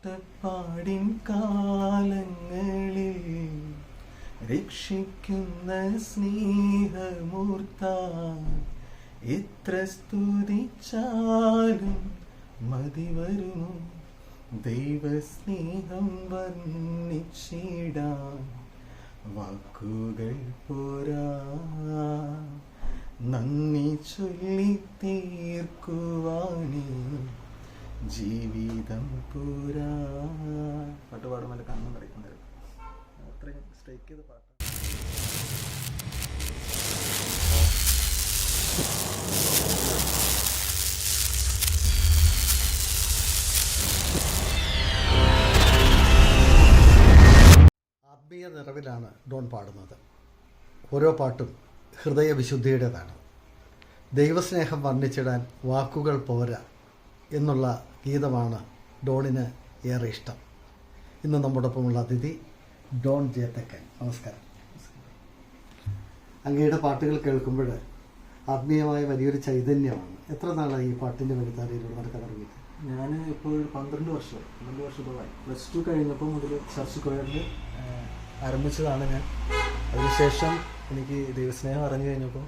കഷ്ടപ്പാടിൻ കാലങ്ങളിൽ രക്ഷിക്കുന്ന സ്നേഹമൂർത്താൻ എത്ര സ്തുതിച്ചാലും മതി വരുമോ ദൈവസ്നേഹം വർണ്ണിച്ചിടാൻ വാക്കുകൾ പോരാ നന്ദി ചൊല്ലി തീർക്കുവാനേ ജീവിതം പോരാ. പാട്ട് പാടുമ്പോൾ കണ്ണും നിറയ്ക്കുന്നുണ്ടായിരുന്നു. അത്രയും സ്ട്രൈക്ക് ചെയ്ത പാട്ട്. ആത്മീയ നിറവിലാണ് ഡോൺ പാടുന്നത്. ഓരോ പാട്ടും ഹൃദയവിശുദ്ധിയുടേതാണ്. ദൈവസ്നേഹം വർണ്ണിച്ചിടാൻ വാക്കുകൾ പോരാ എന്നുള്ള ഗീതമാണ് ഡോണിന് ഏറെ ഇഷ്ടം. ഇന്ന് നമ്മോടൊപ്പമുള്ള അതിഥി ഡോൺ ജെ തെക്കൻ. നമസ്കാരം. അങ്ങയുടെ പാട്ടുകൾ കേൾക്കുമ്പോൾ ആത്മീയമായ വലിയൊരു ചൈതന്യമാണ്. എത്ര നാളായി ഈ പാട്ടിൻ്റെ വഴിത്താരയിലൂടെ നടക്കാൻ തുടങ്ങിയിട്ട്? ഞാൻ ഇപ്പോൾ 12 വർഷത്തോളമായി. +2 കഴിഞ്ഞപ്പോൾ മുതൽ ചർച്ച് കൊയറിൽ ആരംഭിച്ചതാണ് ഞാൻ. അതിനുശേഷം എനിക്ക് ദൈവസ്നേഹം അറിഞ്ഞു കഴിഞ്ഞപ്പോൾ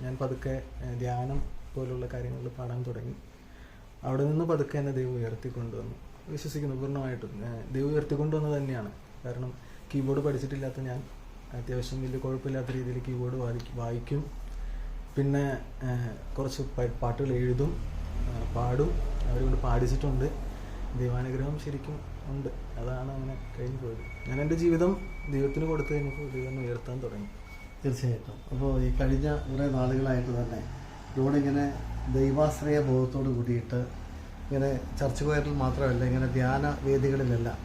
ഞാൻ പതുക്കെ ധ്യാനം പോലുള്ള കാര്യങ്ങളിൽ പാടാൻ തുടങ്ങി. അവിടെ നിന്ന് പതുക്കെ എന്നെ ദൈവം ഉയർത്തിക്കൊണ്ടുവന്നു. വിശ്വസിക്കുന്നു പൂർണ്ണമായിട്ടും ദൈവം ഉയർത്തിക്കൊണ്ടുവന്നത് തന്നെയാണ്. കാരണം കീബോർഡ് പഠിച്ചിട്ടില്ലാത്ത ഞാൻ അത്യാവശ്യം വലിയ കുഴപ്പമില്ലാത്ത രീതിയിൽ കീബോർഡ് വായിക്കും. പിന്നെ കുറച്ച് പാട്ടുകൾ എഴുതും, പാടും. അവരോട് പാടിച്ചിട്ടുണ്ട്. ദൈവാനുഗ്രഹം ശരിക്കും ഉണ്ട്. അതാണ് അങ്ങനെ കഴിഞ്ഞു പോയത്. ഞാൻ എൻ്റെ ജീവിതം ദൈവത്തിന് കൊടുത്തു കഴിഞ്ഞപ്പോൾ ദൈവം ഉയർത്താൻ തുടങ്ങി. തീർച്ചയായിട്ടും. അപ്പോൾ ഈ കഴിഞ്ഞ കുറേ നാളുകളായിട്ട് തന്നെ ഡോണിങ്ങനെ ദൈവാശ്രയ ബോധത്തോട് കൂടിയിട്ട് ഇങ്ങനെ ചർച്ച് കൊയറിൽ മാത്രമല്ല, ഇങ്ങനെ ധ്യാന വേദികളിലെല്ലാം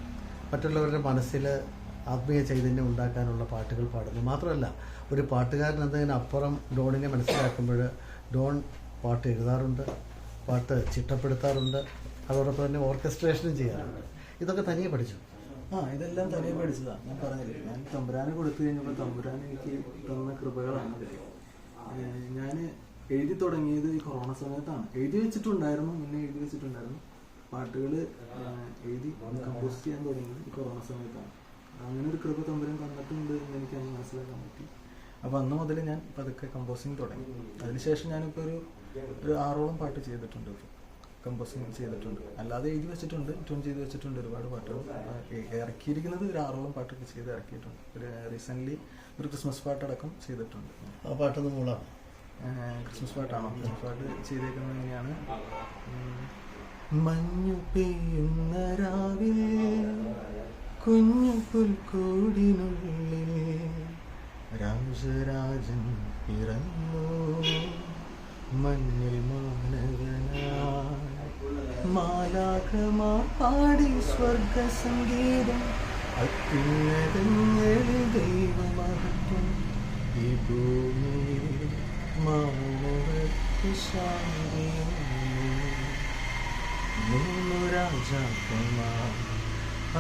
മറ്റുള്ളവരുടെ മനസ്സിൽ ആത്മീയ ചൈതന്യം ഉണ്ടാക്കാനുള്ള പാട്ടുകൾ പാടുന്നു. മാത്രമല്ല, ഒരു പാട്ടുകാരൻ എന്നതിനപ്പുറം ഡോണിനെ മനസ്സിലാക്കുമ്പോൾ ഡോൺ പാട്ട് എഴുതാറുണ്ട്, പാട്ട് ചിട്ടപ്പെടുത്താറുണ്ട്, അതോടൊപ്പം തന്നെ ഓർക്കസ്ട്രേഷനും ചെയ്യാറുണ്ട്. ഇതൊക്കെ തനിയെ പഠിച്ചു? ഇതെല്ലാം തനിയെ പഠിച്ചതാണ്. ഞാൻ പറഞ്ഞില്ലേ, ഞാൻ തമ്പുരാന് കൊടുത്തു കഴിഞ്ഞപ്പോൾ തമ്പുരാൻ എനിക്ക് തന്ന കൃപകളാണ്. ഞാൻ എഴുതി തുടങ്ങിയത് ഈ കൊറോണ സമയത്താണ്. എഴുതി വെച്ചിട്ടുണ്ടായിരുന്നു പാട്ടുകൾ എഴുതി കമ്പോസ് ചെയ്യാൻ തുടങ്ങിയത് ഈ കൊറോണ സമയത്താണ്. അങ്ങനെ ഒരു കൃപ തമ്പുരാൻ തന്നിട്ടുണ്ട് എന്ന് എനിക്ക് അന്ന് മനസ്സിലാക്കാൻ പറ്റി. അപ്പോൾ അന്ന് മുതൽ ഞാൻ പതുക്കെ കമ്പോസിങ് തുടങ്ങി. അതിനുശേഷം ഞാനിപ്പോൾ ഒരു 6ഓളം പാട്ട് ചെയ്തിട്ടുണ്ട്, കമ്പോസിങ് ചെയ്തിട്ടുണ്ട്. അല്ലാതെ എഴുതി വെച്ചിട്ടുണ്ട്, ട്യൂൺ ചെയ്ത് വെച്ചിട്ടുണ്ട് ഒരുപാട് പാട്ടുകൾ. ഇറക്കിയിരിക്കുന്നത് ഒരു 6ഓളം പാട്ടൊക്കെ ചെയ്ത് ഇറക്കിയിട്ടുണ്ട്. ഒരു റീസെൻ്റ്ലി ഒരു ക്രിസ്മസ് പാട്ടടക്കം ചെയ്തിട്ടുണ്ട്. ആ പാട്ടൊന്ന് മൂളാം. ക്രിസ്മസ് പാട്ടാണോ? ക്രിസ്മസ് പാട്ട് ചെയ്തേക്കുന്നത് എങ്ങനെയാണ്? മഞ്ഞു പെയ്യുന്ന രാവിൽ കുഞ്ഞു പുൽക്കൂടിനുള്ളിൽ രാജരാജൻ പിറന്നു മഞ്ഞിൽ മാനവനായി മാലാഖമാർ പാടി സ്വർഗ സംഗീതം അത്യുന്നതങ്ങളിൽ ദൈവമഹത്വം ഈ ഭൂമിയിൽ മാനവർക്ക് ശാന്തിയും 3 രാജാക്കന്മാർ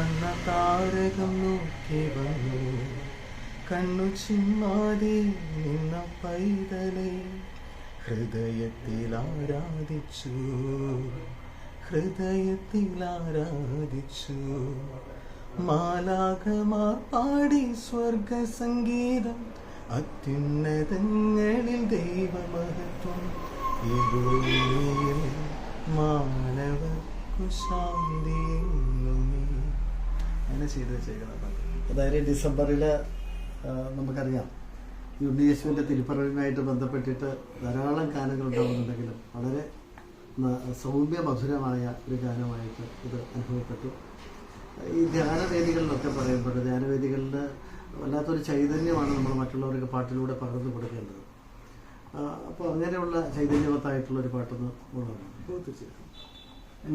അന്ന താരകം നോക്കി വന്നു കണ്ണു ചിമ്മാതെ നിന്ന പൈതലെ ഹൃദയത്തിൽ ആരാധിച്ചു മാലാഖമാർ പാടി സ്വർഗ സംഗീതം അത്യുന്നതങ്ങളിൽ ദൈവമഹത്വം ഈ ഭൂമിയിൽ മാനവർക്കു ശാന്തി. അങ്ങനെ ചെയ്തു വെച്ചേക്കുന്നത്. അതായത് ഡിസംബറിൽ നമുക്കറിയാം യേശുവിൻ്റെ തിരുപ്പിറവിയുമായിട്ട് ബന്ധപ്പെട്ടിട്ട് ധാരാളം ഗാനങ്ങൾ ഉണ്ടാകുന്നുണ്ടെങ്കിലും വളരെ സൗമ്യമധുരമായ ഒരു ഗാനമായിട്ട് ഇത് അനുഭവപ്പെട്ടു. ഈ ധ്യാനവേദികളിലൊക്കെ പറയുമ്പോൾ ധ്യാനവേദികളിൽ വല്ലാത്തൊരു ചൈതന്യമാണ് നമ്മൾ മറ്റുള്ളവർക്ക് പാട്ടിലൂടെ പകർന്നു കൊടുക്കേണ്ടത്. അപ്പോൾ അങ്ങനെയുള്ള ചൈതന്യവത്തായിട്ടുള്ളൊരു പാട്ടൊന്ന് ഉള്ളതാണ്. തീർച്ചയായിട്ടും.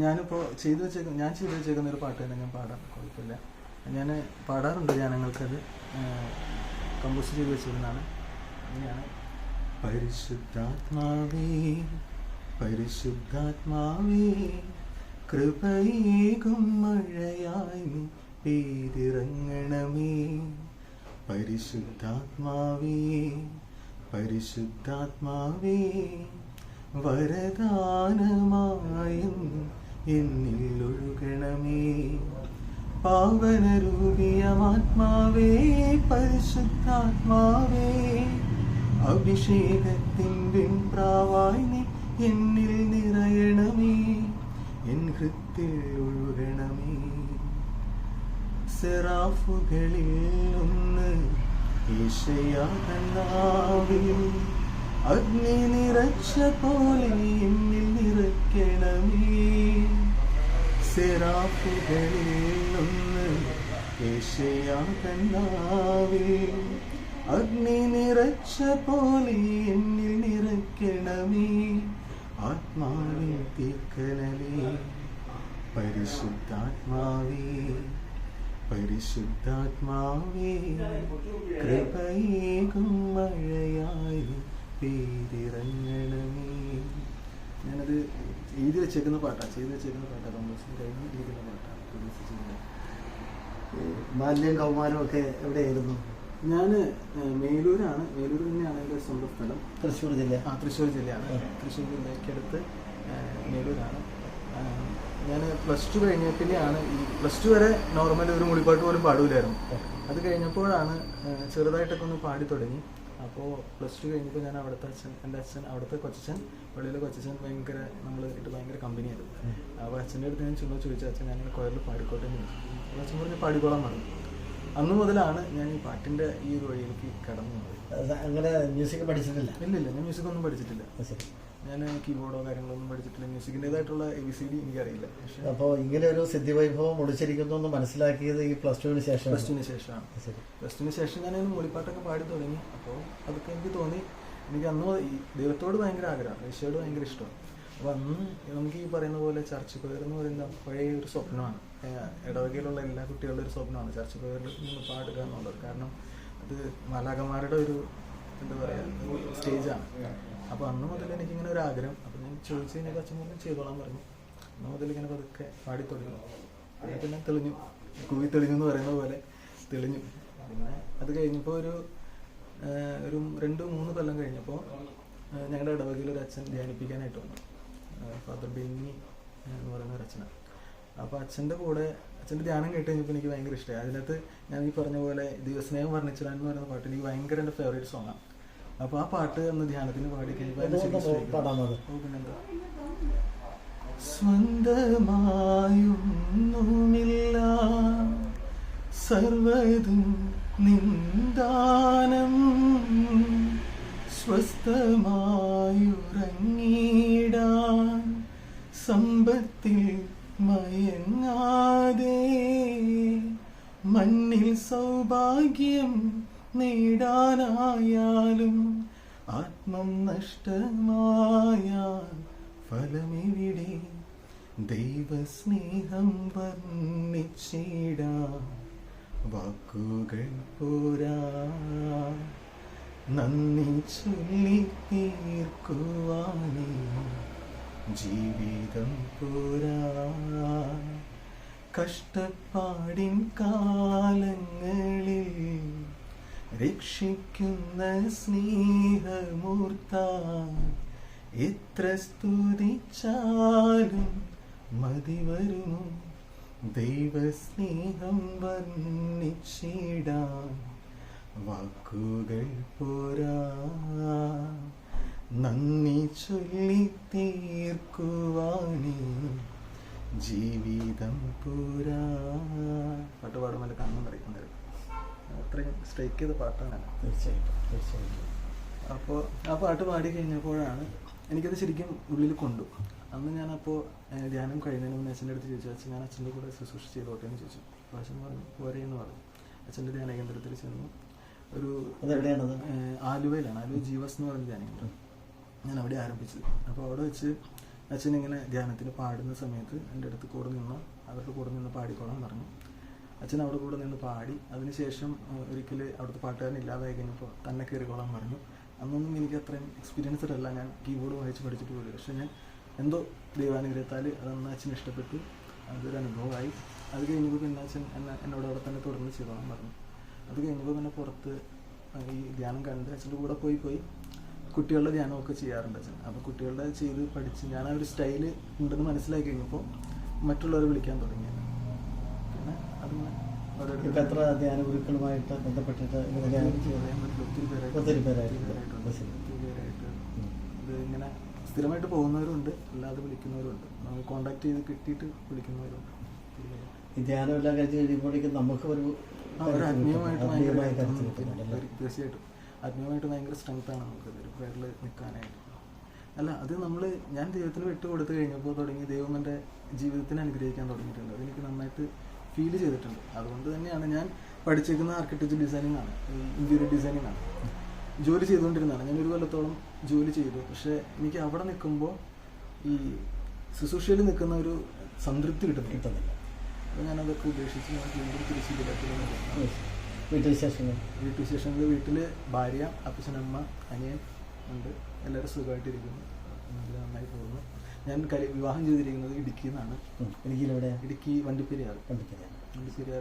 ഞാൻ ചെയ്തു വെച്ചേക്കുന്ന ഒരു പാട്ട് തന്നെ ഞാൻ പാടാം, കുഴപ്പമില്ല. ഞാൻ പാടാറുണ്ട് ധ്യാനങ്ങൾക്കത്. കമ്പോസ് ചെയ്ത് വെച്ചിരുന്നതാണ്. അങ്ങനെയാണ്. പരിശുദ്ധാത്മാവേ കൃപയേകും മഴയായി നീ പെയ്തിറങ്ങണമേ. പരിശുദ്ധാത്മാവേ വരദാനമായും എന്നിൽ ഒഴുകണമേ. പാവനരൂപിയമാത്മാവേ പരിശുദ്ധാത്മാവേ, അഭിഷേകത്തിൻ വെൺപ്രാവായി നീ എന്നിൽ നിറയണമേ, എൻ ഹൃത്തിൽ ഒഴുകണമേ. സെറാഫുകളിൽ ഒന്ന് യേശയ്യാവിൽ അഗ്നി നിറച്ച പോലെ എന്നിൽ നിറയ്ക്കണമേ. സെറാഫുകളിൽ ഒന്ന് യേശയ്യാവിൽ അഗ്നി നിറച്ച പോലെ എന്നിൽ നിറയ്ക്കണമേ. ആത്മാവിൽ തീക്കനലേ പരിശുദ്ധാത്മാവേ, പരിശുദ്ധാത്മാവേ, കൃപയേകും മഴയായി പെയ്തിറങ്ങണമേ. ഞാനത് എഴുതി വെച്ചേക്കുന്ന പാട്ടാണ്, ചെയ്ത് വെച്ചേക്കുന്ന പാട്ടാണ്, കമ്പോസിങ് കഴിഞ്ഞ് ഇരിക്കുന്ന പാട്ടാണ്. ബാല്യം കൗമാരവും ഒക്കെ എവിടെയായിരുന്നു? ഞാൻ മേലൂരാണ്, മേലൂർ തന്നെയാണ് എൻ്റെ സ്വന്തം സ്ഥലം. തൃശ്ശൂർ ജില്ല. തൃശ്ശൂർ ജില്ലയാണ്. തൃശ്ശൂർ ജില്ലയ്ക്കടുത്ത് മേലൂരാണ്. ഞാൻ +2 കഴിഞ്ഞപ്പിന്നെയാണ് ഈ +2 വരെ നോർമലി ഒരു മൂളിപ്പാട്ട് പോലും പാടൂലായിരുന്നു. അത് കഴിഞ്ഞപ്പോഴാണ് ചെറുതായിട്ടൊക്കെ ഒന്ന് പാടി തുടങ്ങി. അപ്പോൾ +2 കഴിഞ്ഞപ്പോൾ ഞാൻ അവിടുത്തെ എൻ്റെ അച്ഛൻ, അവിടുത്തെ കൊച്ചച്ഛൻ, പള്ളിയിലെ കൊച്ചച്ഛൻ ഭയങ്കര ഭയങ്കര കമ്പനിയായിരുന്നു. അപ്പോൾ അച്ഛൻ്റെ അടുത്ത് ഞാൻ ചോദിച്ചു, അച്ഛൻ ഞാനിങ്ങനെ കൊയറിൽ പാടിക്കോട്ടെ എന്ന് ചോദിച്ചു. അപ്പോൾ അച്ഛൻ പറഞ്ഞ് പാടിക്കോളാൻ പറഞ്ഞു. അന്ന് മുതലാണ് ഞാൻ ഈ പാട്ടിൻ്റെ ഈ ഒരു വഴിയിലേക്ക് കടന്നു പോയത്. അങ്ങനെ മ്യൂസിക് പഠിച്ചിട്ടില്ല? ഇല്ല, ഞാൻ മ്യൂസിക്കൊന്നും പഠിച്ചിട്ടില്ല. ഞാൻ കീബോർഡോ കാര്യങ്ങളൊന്നും പഠിച്ചിട്ടില്ല. മ്യൂസിക്കിൻ്റെതായിട്ടുള്ള ABCD എനിക്കറിയില്ല. പക്ഷേ അപ്പോൾ ഇങ്ങനെ ഒരു സിദ്ധിവൈഭവം ഒളിച്ചിരിക്കുന്നു എന്ന് മനസ്സിലാക്കിയത് ഈ +2 ശേഷം? +2 ശേഷമാണ്. +2 ശേഷം ഞാൻ മൂളിപ്പാട്ടൊക്കെ പാടി തുടങ്ങി. അപ്പോൾ അതൊക്കെ എനിക്ക് തോന്നി, എനിക്ക് അന്ന് ഈ ദൈവത്തോട് ഭയങ്കര ആഗ്രഹമാണ്, ഈശോയോട് ഭയങ്കര ഇഷ്ടമാണ്. അപ്പോൾ അന്ന് നമുക്ക് ഈ പറയുന്ന പോലെ ചർച്ച് കൊയർ എന്ന് പറയുന്ന പഴയ ഒരു സ്വപ്നമാണ്. ഇടവകയിലുള്ള എല്ലാ കുട്ടികളുടെ ഒരു സ്വപ്നമാണ് ചർച്ച് കൊയറിൽ നിന്ന് പാടുക എന്നുള്ളത്. കാരണം അത് മാലാഖമാരുടെ ഒരു എന്താ പറയുക സ്റ്റേജാണ്. അപ്പോൾ അന്ന് മുതൽ എനിക്കിങ്ങനെ ഒരു ആഗ്രഹം. അപ്പോൾ ഞാൻ ചോദിച്ചു കഴിഞ്ഞാൽ അച്ഛൻ പറഞ്ഞു ചെയ്തോളാൻ പറഞ്ഞു. അന്ന് മുതൽ ഇങ്ങനെ പതുക്കെ പാടി തുടങ്ങി. പിന്നെ തെളിഞ്ഞു, കൂവി തെളിഞ്ഞു എന്ന് പറയുന്ന പോലെ തെളിഞ്ഞു. പിന്നെ അത് കഴിഞ്ഞപ്പോൾ ഒരു 2-3 കൊല്ലം കഴിഞ്ഞപ്പോൾ ഞങ്ങളുടെ ഇടവകയിൽ ഒരു അച്ഛൻ ധ്യാനിപ്പിക്കാനായിട്ട് വന്നു. ഫാദർ ബെന്നി എന്ന് പറയുന്ന ഒരു അച്ഛനാണ്. അപ്പോൾ അച്ഛൻ്റെ കൂടെ അച്ഛൻ്റെ ധ്യാനം കേട്ട് കഴിഞ്ഞപ്പോൾ എനിക്ക് ഭയങ്കര ഇഷ്ടമായി. അതിനകത്ത് ഞാൻ ഈ പറഞ്ഞ പോലെ ദൈവസ്നേഹം വർണ്ണിച്ചിടാൻ എന്ന് പറയുന്ന പാട്ട് എനിക്ക് ഭയങ്കര എൻ്റെ ഫേവറേറ്റ് സോങ്ങാണ്. അപ്പോൾ ആ പാട്ട് അന്ന് ധ്യാനത്തിന് പാടി കഴിഞ്ഞപ്പോൾ പിന്നെന്താ, സ്വന്തമായൊന്നുമില്ല സർവ്വതും നിന്ദാനം, സ്വസ്ഥമായുറങ്ങിടാൻ സമ്പത്തിൽ മയങ്ങാതെ, മണ്ണിൽ സൗഭാഗ്യം നേടാനായാലും ആത്മം നഷ്ടമായാൽ ഫലമെവിടെ, ദൈവസ്നേഹം വർണ്ണിച്ചിടാൻ വാക്കുകൾ പോരാ, നന്ദി ചൊല്ലി തീർക്കുവാനേ ജീവിതം പോരാ. കഷ്ടപ്പാടിൻ കാലങ്ങളിൽ രക്ഷിക്കുന്ന സ്നേഹമൂർത്താൻ എത്ര സ്തുതിച്ചാലും മതി വരുമോ, ദൈവസ്നേഹം വർണ്ണിച്ചിടാൻ വാക്കുകൾ പോരാ, നന്ദി ചൊല്ലി തീർക്കുവാനേ ജീവിതം പോരാ. പാട്ട് പാടുമ്പോൾ കണ്ണും നിറയ്ക്കുന്നതായിരുന്നു. അത്രയും സ്ട്രൈക്ക് ചെയ്ത പാട്ടാണ്. തീർച്ചയായിട്ടും. അപ്പോൾ ആ പാട്ട് പാടി കഴിഞ്ഞപ്പോഴാണ് എനിക്കത് ശരിക്കും ഉള്ളിൽ കൊണ്ടു. അന്ന് ഞാനപ്പോൾ ധ്യാനം കഴിയുന്നതിന് മുന്നേ അച്ഛൻ്റെ അടുത്ത് ചോദിച്ചു, അച്ഛൻ ഞാൻ അച്ഛൻ്റെ കൂടെ ശുശ്രൂഷ ചെയ്തോട്ടെ എന്ന് ചോദിച്ചു. അപ്പോൾ അച്ഛൻ പറഞ്ഞു പോരെ എന്ന് പറഞ്ഞു. അച്ഛൻ്റെ ധ്യാന കേന്ദ്രത്തിൽ ചെന്നു. ഒരു ആലുവയിലാണ്, ആലുവ ജീവസ് എന്ന് പറയുന്ന ധ്യാന കേന്ദ്രം. ഞാൻ അവിടെ ആരംഭിച്ചത്. അപ്പോൾ അവിടെ വെച്ച് അച്ഛൻ ഇങ്ങനെ ധ്യാനത്തിന് പാടുന്ന സമയത്ത് എൻ്റെ അടുത്ത് കൂടെ നിന്ന്, അവരുടെ കൂടെ നിന്ന് പാടിക്കോളാൻ പറഞ്ഞു. അച്ഛൻ അവിടെ കൂടെ നിന്ന് പാടി. അതിനുശേഷം ഒരിക്കൽ അവിടുത്തെ പാട്ടുകാരൻ ഇല്ലാതായി കഴിഞ്ഞപ്പോൾ തന്നെ കയറിക്കോളാൻ പറഞ്ഞു. അന്നൊന്നും എനിക്ക് അത്രയും എക്സ്പീരിയൻസ്ഡ് അല്ല, ഞാൻ കീബോർഡ് വായിച്ച് പഠിച്ചിട്ട് പോലും. പക്ഷേ ഞാൻ എന്തോ ദൈവാനുഗ്രഹത്താൽ അതന്ന് അച്ഛന് ഇഷ്ടപ്പെട്ടു, അതൊരു അനുഭവമായി. അത് കഴിഞ്ഞപ്പോൾ പിന്നെ അച്ഛൻ എന്നോട് അവിടെ തന്നെ തുടർന്ന് ചെയ്തോളാൻ പറഞ്ഞു. അത് കഴിഞ്ഞപ്പോൾ പിന്നെ പുറത്ത് ഈ ധ്യാനം കണ്ട് അച്ഛൻ്റെ കൂടെ പോയി കുട്ടികളുടെ ധ്യാനമൊക്കെ ചെയ്യാറുണ്ട് അച്ഛൻ. അപ്പോൾ കുട്ടികളുടെ ചെയ്ത് പഠിച്ച് ഞാൻ ആ ഒരു സ്റ്റൈല് ഉണ്ടെന്ന് മനസ്സിലാക്കി കഴിഞ്ഞപ്പോൾ മറ്റുള്ളവരെ വിളിക്കാൻ തുടങ്ങി. പിന്നെ അതിങ്ങനെ ഇപ്പം എത്ര ധ്യാന ഗുരുക്കളുമായിട്ട് ബന്ധപ്പെട്ടിട്ട് ഇങ്ങനെ ധ്യാനം ഒത്തിരി പേരായിട്ട് ഇത് ഇങ്ങനെ സ്ഥിരമായിട്ട് പോകുന്നവരുണ്ട്, അല്ലാതെ വിളിക്കുന്നവരുണ്ട്, നമുക്ക് കോണ്ടാക്ട് ചെയ്ത് കിട്ടിയിട്ട് വിളിക്കുന്നവരുണ്ട്. ഈ ധ്യാനം എല്ലാം കഴിച്ച് കഴിയുമ്പോഴേക്കും നമുക്ക് ഒരു ആത്മീയമായിട്ട് തീർച്ചയായിട്ടും ആത്മീയമായിട്ട് ഭയങ്കര സ്ട്രെങ്ത്താണ് നമുക്ക് ഒരു പ്രയറിൽ നിൽക്കാനായിട്ട്. അല്ല, അത് ഞാൻ ദൈവത്തിന് വിട്ടുകൊടുത്ത് കഴിഞ്ഞപ്പോൾ തുടങ്ങി ദൈവം എൻ്റെ ജീവിതത്തിന് അനുഗ്രഹിക്കാൻ തുടങ്ങിയിട്ടുണ്ട്. അതെനിക്ക് നന്നായിട്ട് ഫീൽ ചെയ്തിട്ടുണ്ട്. അതുകൊണ്ട് തന്നെയാണ് ഞാൻ പഠിച്ചേക്കുന്ന ആർക്കിടെക്ചർ ഡിസൈനിങ് ആണ്, ഇന്റീരിയർ ഡിസൈനിങ് ആണ്. ജോലി ചെയ്തുകൊണ്ടിരുന്നതാണ്. ഞാൻ 1 കൊല്ലത്തോളം ജോലി ചെയ്തു. പക്ഷേ എനിക്ക് അവിടെ നിൽക്കുമ്പോൾ ഈ ശുശ്രൂഷയിൽ നിൽക്കുന്ന ഒരു സംതൃപ്തി കിട്ടുന്നില്ല. അപ്പോൾ ഞാനതൊക്കെ ഉപേക്ഷിച്ച് ഞാൻ വീണ്ടും തിരിച്ചില്ല. വീട്ടുവിശേഷങ്ങൾ വീട്ടിൽ ഭാര്യ, അപ്പച്ചനമ്മ, അനിയൻ ഉണ്ട്. എല്ലാവരും സുഖമായിട്ടിരിക്കുന്നു, നന്നായി പോകുന്നു. ഞാൻ വിവാഹം ചെയ്തിരിക്കുന്നത് ഇടുക്കിയിൽ നിന്നാണ്. ഇടുക്കി വണ്ടിപ്പെരിയാറിൽ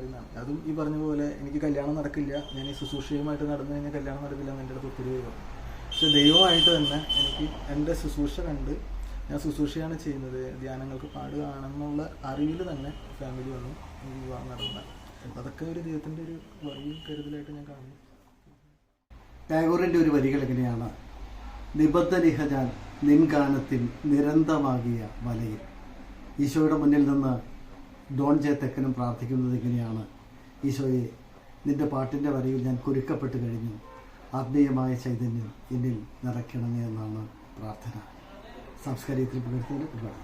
നിന്നാണ്. അതും ഈ പറഞ്ഞ പോലെ എനിക്ക് കല്യാണം നടക്കില്ല, ഞാൻ ഈ ശുശ്രൂഷയുമായിട്ട് നടന്നു കഴിഞ്ഞാൽ കല്യാണം നടക്കില്ല എന്ന് എൻ്റെ അടുത്ത് ഒത്തിരി പറഞ്ഞു. പക്ഷെ ദൈവമായിട്ട് തന്നെ എനിക്ക് എൻ്റെ ശുശ്രൂഷ കണ്ട് ഞാൻ ശുശ്രൂഷയാണ് ചെയ്യുന്നത്, ധ്യാനങ്ങൾക്ക് പാടുകയാണെന്നുള്ള അറിവിൽ തന്നെ ഫാമിലി വന്നു, വിവാഹം നടന്ന. അതൊക്കെ ഒരു ദൈവത്തിൻ്റെ ഒരു വലിയ കരുതലായിട്ട് ഞാൻ കാണുന്നു. ടാഗോറിൻ്റെ ഒരു വരികൾ എങ്ങനെയാണ്? നിബദ്ധനിഹ ഞാൻ നിൻഗാനത്തിൽ നിരന്തമാകിയ വലയിൽ. ഈശോയുടെ മുന്നിൽ നിന്ന് ഡോൺ ജെ തെക്കനും പ്രാർത്ഥിക്കുന്നത് എങ്ങനെയാണ്? ഈശോയെ, നിന്റെ പാട്ടിൻ്റെ വരിയിൽ ഞാൻ കുരുക്കപ്പെട്ട് കഴിഞ്ഞു, ആത്മീയമായ ചൈതന്യം എന്നിൽ നിറയ്ക്കണമേ എന്നാണ് പ്രാർത്ഥന. സാംസ്കാരികത്തിൽ പുലർത്തിയതിന് ഒരുപാട്